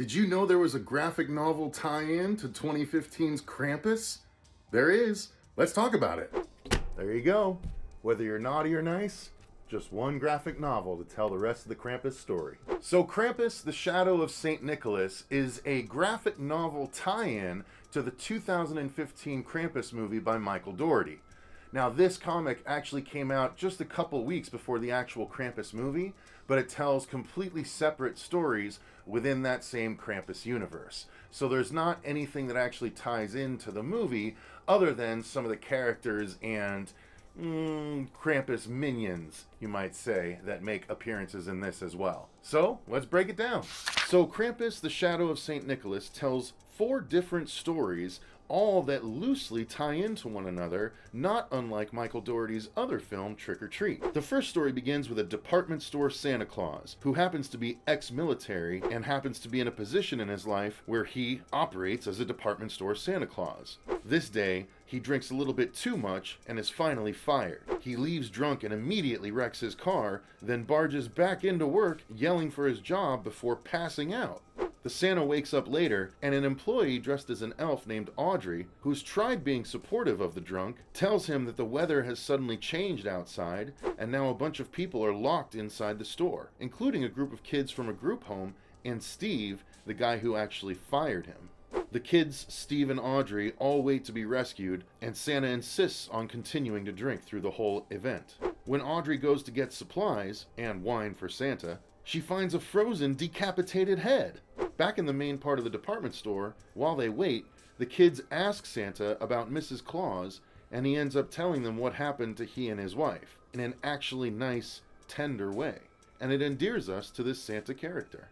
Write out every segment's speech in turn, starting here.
Did you know there was a graphic novel tie-in to 2015's Krampus? There is. Let's talk about it. There you go. Whether you're naughty or nice, just one graphic novel to tell the rest of the Krampus story. So Krampus, the Shadow of St. Nicholas is a graphic novel tie-in to the 2015 Krampus movie by Michael Dougherty. Now, this comic actually came out just a couple weeks before the actual Krampus movie, but it tells completely separate stories within that same Krampus universe. So there's not anything that actually ties into the movie other than some of the characters and Krampus minions, you might say, that make appearances in this as well. So, let's break it down. So, Krampus, the Shadow of St. Nicholas, tells 4 different stories, all that loosely tie into one another, not unlike Michael Dougherty's other film, Trick or Treat. The first story begins with a department store Santa Claus, who happens to be ex-military and happens to be in a position in his life where he operates as a department store Santa Claus. This day, he drinks a little bit too much and is finally fired. He leaves drunk and immediately wrecks his car, then barges back into work yelling for his job before passing out. The Santa wakes up later, and an employee dressed as an elf named Audrey, who's tried being supportive of the drunk, tells him that the weather has suddenly changed outside, and now a bunch of people are locked inside the store, including a group of kids from a group home, and Steve, the guy who actually fired him. The kids, Steve and Audrey, all wait to be rescued, and Santa insists on continuing to drink through the whole event. When Audrey goes to get supplies, and wine for Santa, she finds a frozen, decapitated head. Back in the main part of the department store, while they wait, the kids ask Santa about Mrs. Claus, and he ends up telling them what happened to he and his wife, in an actually nice, tender way. And it endears us to this Santa character.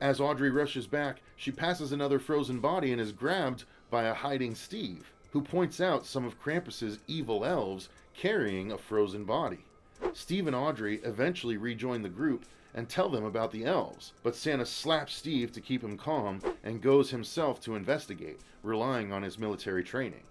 As Audrey rushes back, she passes another frozen body and is grabbed by a hiding Steve, who points out some of Krampus's evil elves carrying a frozen body. Steve and Audrey eventually rejoin the group and tell them about the elves, but Santa slaps Steve to keep him calm and goes himself to investigate, relying on his military training.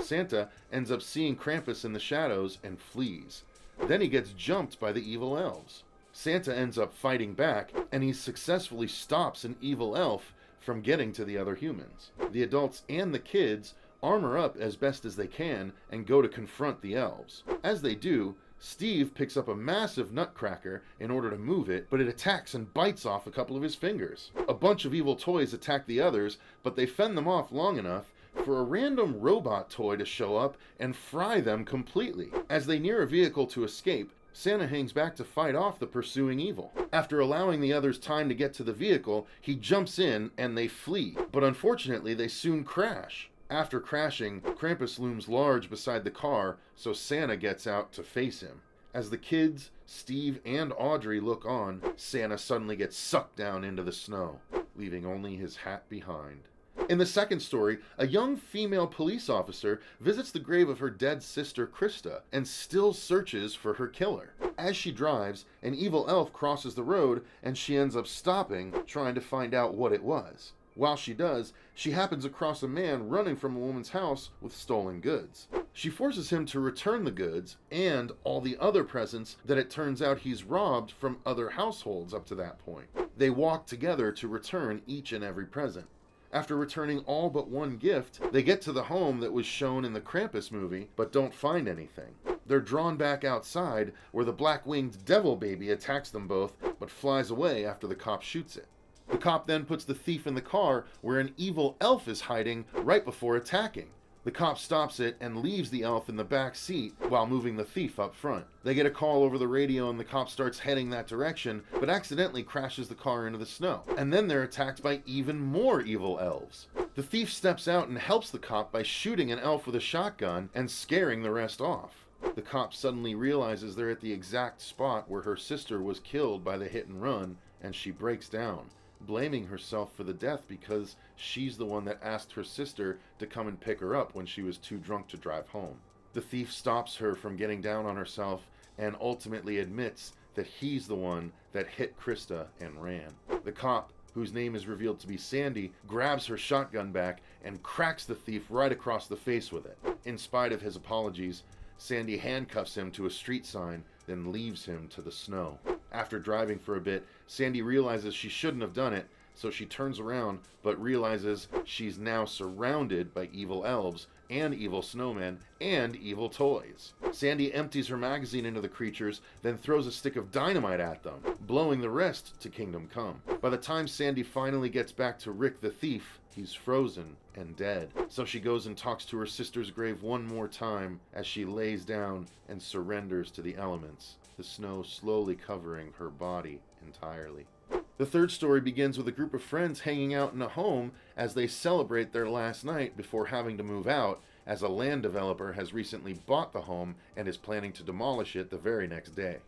Santa ends up seeing Krampus in the shadows and flees. Then he gets jumped by the evil elves. Santa ends up fighting back, and he successfully stops an evil elf from getting to the other humans. The adults and the kids armor up as best as they can and go to confront the elves. As they do, Steve picks up a massive nutcracker in order to move it, but it attacks and bites off a couple of his fingers. A bunch of evil toys attack the others, but they fend them off long enough for a random robot toy to show up and fry them completely. As they near a vehicle to escape, Santa hangs back to fight off the pursuing evil. After allowing the others time to get to the vehicle, he jumps in and they flee, but unfortunately they soon crash. After crashing, Krampus looms large beside the car, so Santa gets out to face him. As the kids, Steve, and Audrey look on, Santa suddenly gets sucked down into the snow, leaving only his hat behind. In the second story, a young female police officer visits the grave of her dead sister Krista and still searches for her killer. As she drives, an evil elf crosses the road and she ends up stopping, trying to find out what it was. While she does, she happens across a man running from a woman's house with stolen goods. She forces him to return the goods and all the other presents that it turns out he's robbed from other households up to that point. They walk together to return each and every present. After returning all but one gift, they get to the home that was shown in the Krampus movie, but don't find anything. They're drawn back outside, where the black-winged devil baby attacks them both, but flies away after the cop shoots it. The cop then puts the thief in the car, where an evil elf is hiding right before attacking. The cop stops it and leaves the elf in the back seat while moving the thief up front. They get a call over the radio and the cop starts heading that direction, but accidentally crashes the car into the snow. And then they're attacked by even more evil elves. The thief steps out and helps the cop by shooting an elf with a shotgun and scaring the rest off. The cop suddenly realizes they're at the exact spot where her sister was killed by the hit and run, and she breaks down, blaming herself for the death because she's the one that asked her sister to come and pick her up when she was too drunk to drive home. The thief stops her from getting down on herself and ultimately admits that he's the one that hit Krista and ran. The cop, whose name is revealed to be Sandy, grabs her shotgun back and cracks the thief right across the face with it. In spite of his apologies, Sandy handcuffs him to a street sign, then leaves him to the snow. After driving for a bit, Sandy realizes she shouldn't have done it, So she turns around, but realizes she's now surrounded by evil elves and evil snowmen and evil toys. Sandy empties her magazine into the creatures, then throws a stick of dynamite at them, blowing the rest to Kingdom Come. By the time Sandy finally gets back to Rick the Thief, he's frozen and dead. So she goes and talks to her sister's grave one more time as she lays down and surrenders to the elements, the snow slowly covering her body entirely. The third story begins with a group of friends hanging out in a home as they celebrate their last night before having to move out, as a land developer has recently bought the home and is planning to demolish it the very next day.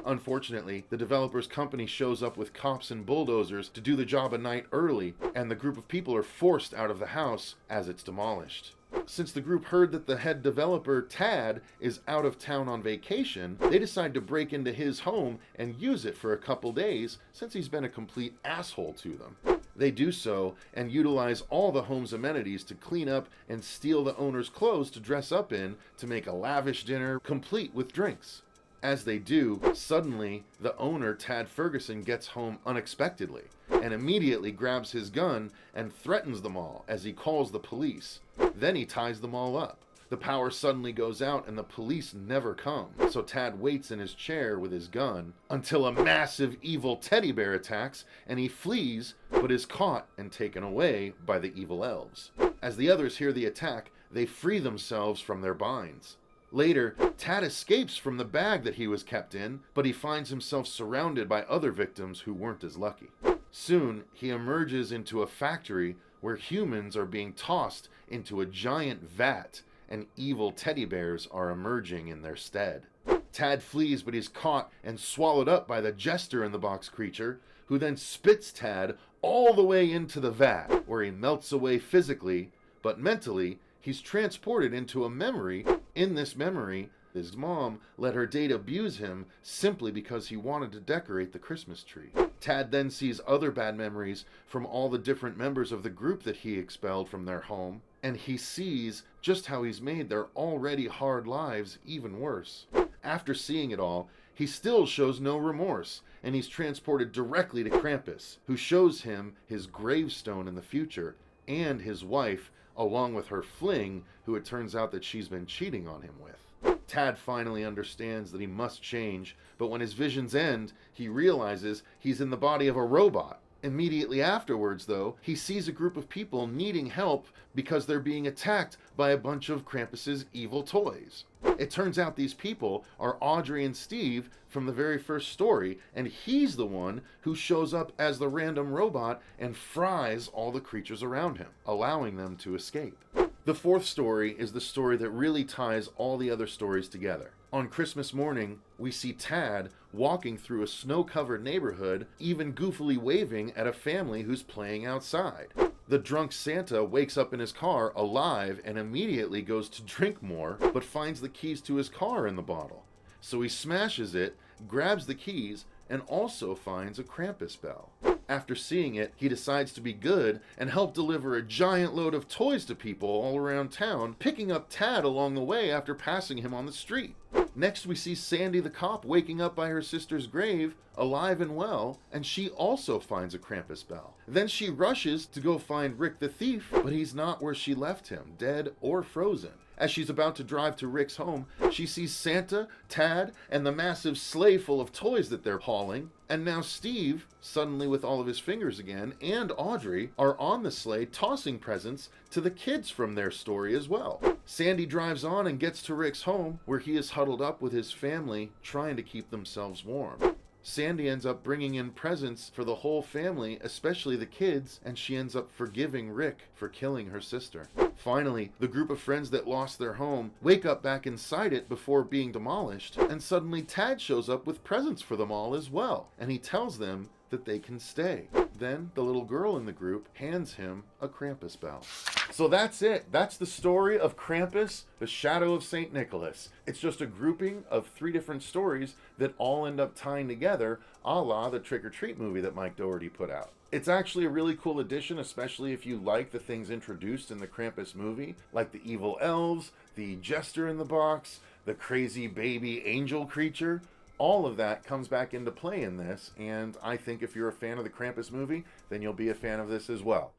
Unfortunately, the developer's company shows up with cops and bulldozers to do the job a night early, and the group of people are forced out of the house as it's demolished. Since the group heard that the head developer, Tad, is out of town on vacation, they decide to break into his home and use it for a couple days since he's been a complete asshole to them. They do so and utilize all the home's amenities to clean up and steal the owner's clothes to dress up in to make a lavish dinner complete with drinks. As they do, suddenly, the owner, Tad Ferguson, gets home unexpectedly and immediately grabs his gun and threatens them all as he calls the police. Then he ties them all up. The power suddenly goes out and the police never come, so Tad waits in his chair with his gun until a massive evil teddy bear attacks and he flees, but is caught and taken away by the evil elves. As the others hear the attack, they free themselves from their binds. Later, Tad escapes from the bag that he was kept in, but he finds himself surrounded by other victims who weren't as lucky. Soon, he emerges into a factory where humans are being tossed into a giant vat and evil teddy bears are emerging in their stead. Tad flees, but he's caught and swallowed up by the jester-in-the-box creature, who then spits Tad all the way into the vat, where he melts away physically, but mentally, he's transported into a memory. In this memory, his mom let her date abuse him simply because he wanted to decorate the Christmas tree. Tad then sees other bad memories from all the different members of the group that he expelled from their home, and he sees just how he's made their already hard lives even worse. After seeing it all, he still shows no remorse, and he's transported directly to Krampus, who shows him his gravestone in the future, and his wife, along with her fling, who it turns out that she's been cheating on him with. Tad finally understands that he must change, but when his visions end, he realizes he's in the body of a robot. Immediately afterwards, though, he sees a group of people needing help because they're being attacked by a bunch of Krampus's evil toys. It turns out these people are Audrey and Steve from the very first story, and he's the one who shows up as the random robot and fries all the creatures around him, allowing them to escape. The fourth story is the story that really ties all the other stories together. On Christmas morning, we see Tad walking through a snow-covered neighborhood, even goofily waving at a family who's playing outside. The drunk Santa wakes up in his car alive and immediately goes to drink more, but finds the keys to his car in the bottle. So he smashes it, grabs the keys, and also finds a Krampus bell. After seeing it, he decides to be good and help deliver a giant load of toys to people all around town, picking up Tad along the way after passing him on the street. Next, we see Sandy the cop waking up by her sister's grave, alive and well, and she also finds a Krampus bell. Then she rushes to go find Rick the thief, but he's not where she left him, dead or frozen. As she's about to drive to Rick's home, she sees Santa, Tad, and the massive sleigh full of toys that they're hauling, and now Steve, suddenly with all of his fingers again, and Audrey are on the sleigh tossing presents to the kids from their story as well. Sandy drives on and gets to Rick's home, where he is huddled up with his family, trying to keep themselves warm. Sandy ends up bringing in presents for the whole family, especially the kids, and she ends up forgiving Rick for killing her sister. Finally, the group of friends that lost their home wake up back inside it before being demolished, and suddenly Tad shows up with presents for them all as well, and he tells them that they can stay. Then the little girl in the group hands him a Krampus bell. So that's it. That's the story of Krampus, the Shadow of St. Nicholas. It's just a grouping of 3 different stories that all end up tying together, a la the Trick or Treat movie that Mike Dougherty put out. It's actually a really cool addition, especially if you like the things introduced in the Krampus movie, like the evil elves, the jester in the box, the crazy baby angel creature. all of that comes back into play in this, and I think if you're a fan of the Krampus movie, then you'll be a fan of this as well.